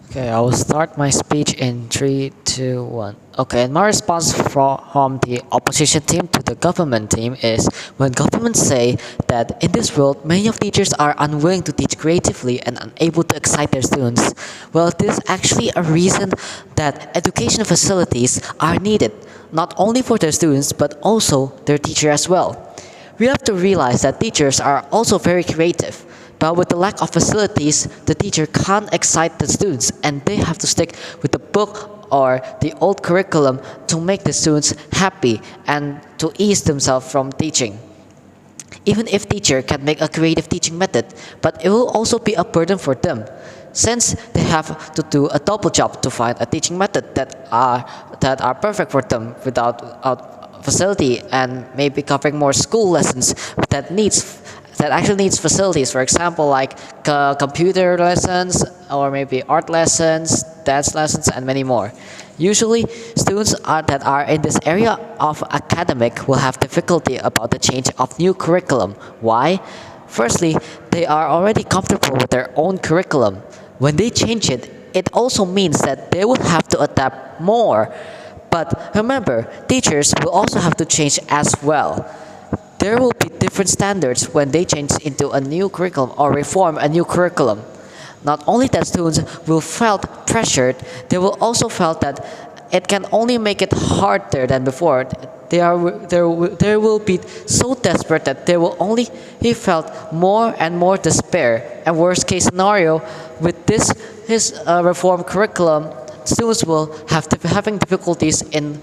Okay, I will start my speech in 3, 2, 1. Okay, and my response from the opposition team to the government team is when governments say that in this world many of teachers are unwilling to teach creatively and unable to excite their students. Well, this is actually a reason that education facilities are needed, not only for their students but also their teacher as well. We have to realize that teachers are also very creative. But with the lack of facilities, the teacher can't excite the students and they have to stick with the book or the old curriculum to make the students happy and to ease themselves from teaching. Even if teacher can make a creative teaching method, but it will also be a burden for them, since they have to do a double job to find a teaching method that are perfect for them without facility and maybe covering more school lessons that actually needs facilities. For example, like computer lessons or maybe art lessons, dance lessons, and many more. Usually, students that are in this area of academic will have difficulty about the change of new curriculum. Why? Firstly, they are already comfortable with their own curriculum. When they change it, it also means that they will have to adapt more. But remember, teachers will also have to change as well. There will be different standards when they change into a new curriculum or reform a new curriculum. Not only that students will felt pressured, they will also felt that it can only make it harder than before. They will be so desperate that they will only he felt more and more despair. And worst case scenario, with his reform curriculum, students will having difficulties in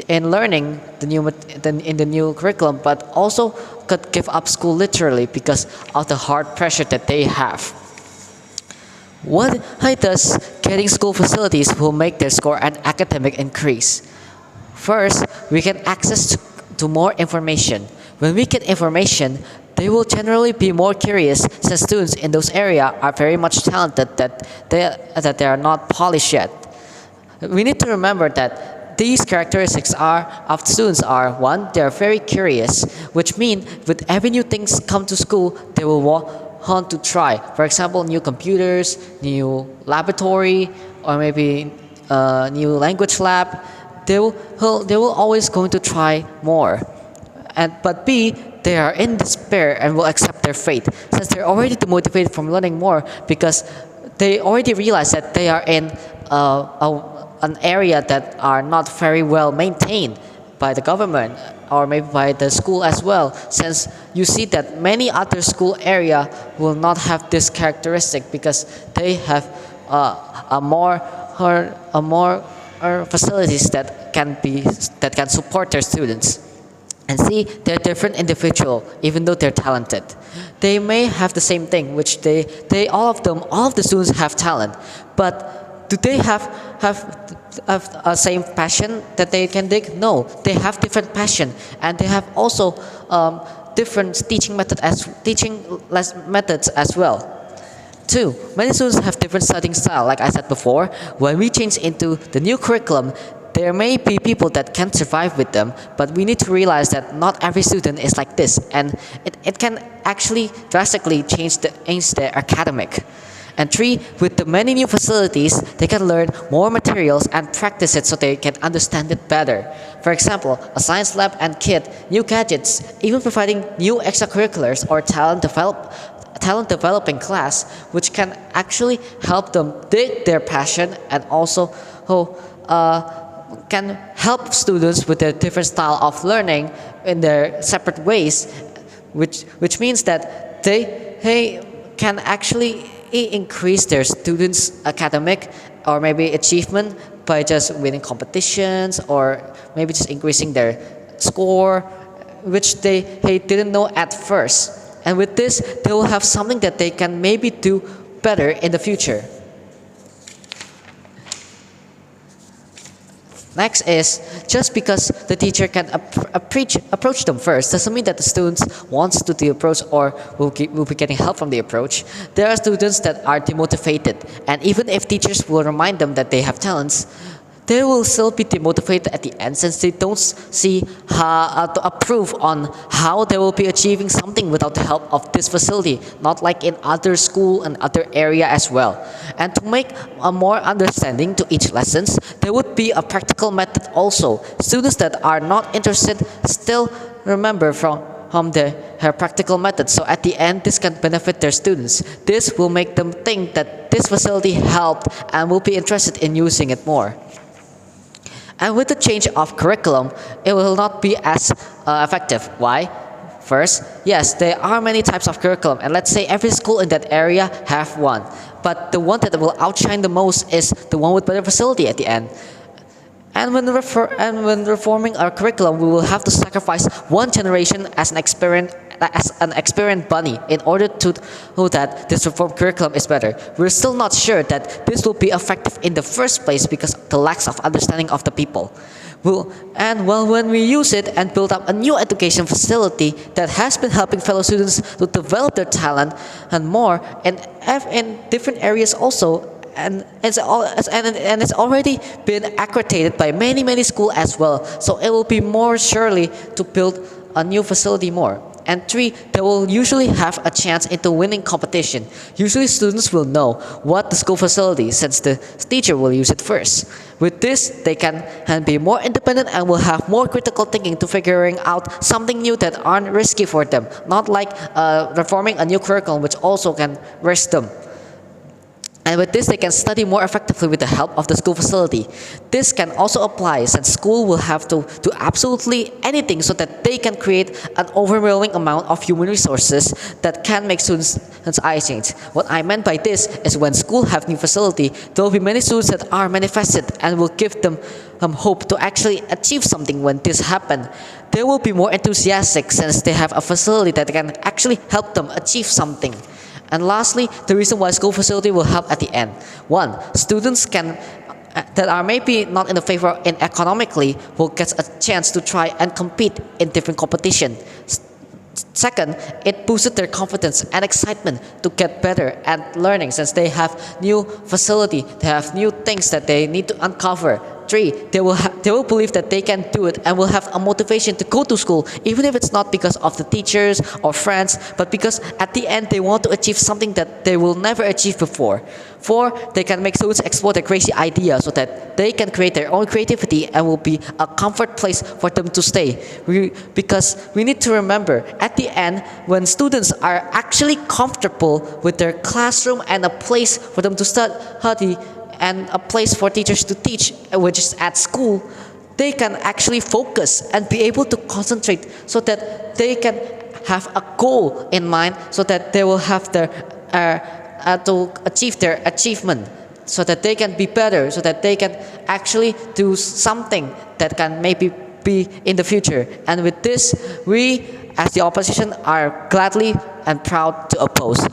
learning in the new curriculum, but also could give up school literally because of the hard pressure that they have. How does getting school facilities will make their score and academic increase? First, we get access to more information. When we get information, they will generally be more curious, since students in those areas are very much talented that they are not polished yet. We need to remember that these characteristics of students are: one, they are very curious, which means with every new things come to school, they will want to try. For example, new computers, new laboratory, or maybe new language lab. They will always going to try more. But B, they are in despair and will accept their fate, since they're already demotivated from learning more because they already realize that they are in an area that are not very well maintained by the government or maybe by the school as well, since you see that many other school area will not have this characteristic because they have a more facilities that can support their students. And see, they're different individual, even though they're talented. They may have the same thing, which all of the students have talent, but do they have a same passion that they can dig? No, they have different passion, and they have also different teaching methods as well. Two, many students have different studying style. Like I said before, when we change into the new curriculum, there may be people that can survive with them, but we need to realize that not every student is like this, and it can actually drastically change their academic. And three, with the many new facilities, they can learn more materials and practice it so they can understand it better. For example, a science lab and kit, new gadgets, even providing new extracurriculars or talent developing class, which can actually help them dig their passion and also can help students with their different style of learning in their separate ways, which means that they can actually increase their students' academic or maybe achievement by just winning competitions or maybe just increasing their score, which they didn't know at first. And with this, they will have something that they can maybe do better in the future. Next is, just because the teacher can approach them first doesn't mean that the students wants to the approach or will be getting help from the approach. There are students that are demotivated, and even if teachers will remind them that they have talents, they will still be demotivated at the end since they don't see how to approve on how they will be achieving something without the help of this facility, not like in other school and other area as well. And to make a more understanding to each lessons, there would be a practical method also. Students that are not interested still remember from her practical method. So at the end, this can benefit their students. This will make them think that this facility helped and will be interested in using it more. And with the change of curriculum, it will not be as effective. Why? First, yes, there are many types of curriculum, and let's say every school in that area have one. But the one that will outshine the most is the one with better facility at the end. And when reforming our curriculum, we will have to sacrifice one generation as an experienced bunny in order to know that this reformed curriculum is better. We're still not sure that this will be effective in the first place because of the lack of understanding of the people. When we use it and build up a new education facility that has been helping fellow students to develop their talent and more, and in different areas also, and it's already been accredited by many schools as well. So it will be more surely to build a new facility more. And 3, they will usually have a chance into winning competition. Usually students will know what the school facility since the teacher will use it first. With this, they can be more independent and will have more critical thinking to figuring out something new that aren't risky for them. Not like reforming a new curriculum which also can risk them. And with this, they can study more effectively with the help of the school facility. This can also apply since school will have to do absolutely anything so that they can create an overwhelming amount of human resources that can make students' eyes change. What I meant by this is when school have new facility, there will be many students that are manifested and will give them hope to actually achieve something when this happens. They will be more enthusiastic since they have a facility that can actually help them achieve something. And lastly, the reason why school facility will help at the end. 1, students that are maybe not in the favor in economically will get a chance to try and compete in different competition. Second, it boosted their confidence and excitement to get better at learning since they have new facility, they have new things that they need to uncover. 3, they will believe that they can do it and will have a motivation to go to school, even if it's not because of the teachers or friends, but because at the end they want to achieve something that they will never achieve before. 4, they can make students explore their crazy ideas so that they can create their own creativity and will be a comfort place for them to stay. Because we need to remember, at the end, when students are actually comfortable with their classroom and a place for them to study, and a place for teachers to teach, which is at school, they can actually focus and be able to concentrate so that they can have a goal in mind so that they will have their to achieve their achievement, so that they can be better, so that they can actually do something that can maybe be in the future. And with this, we as the opposition are gladly and proud to oppose.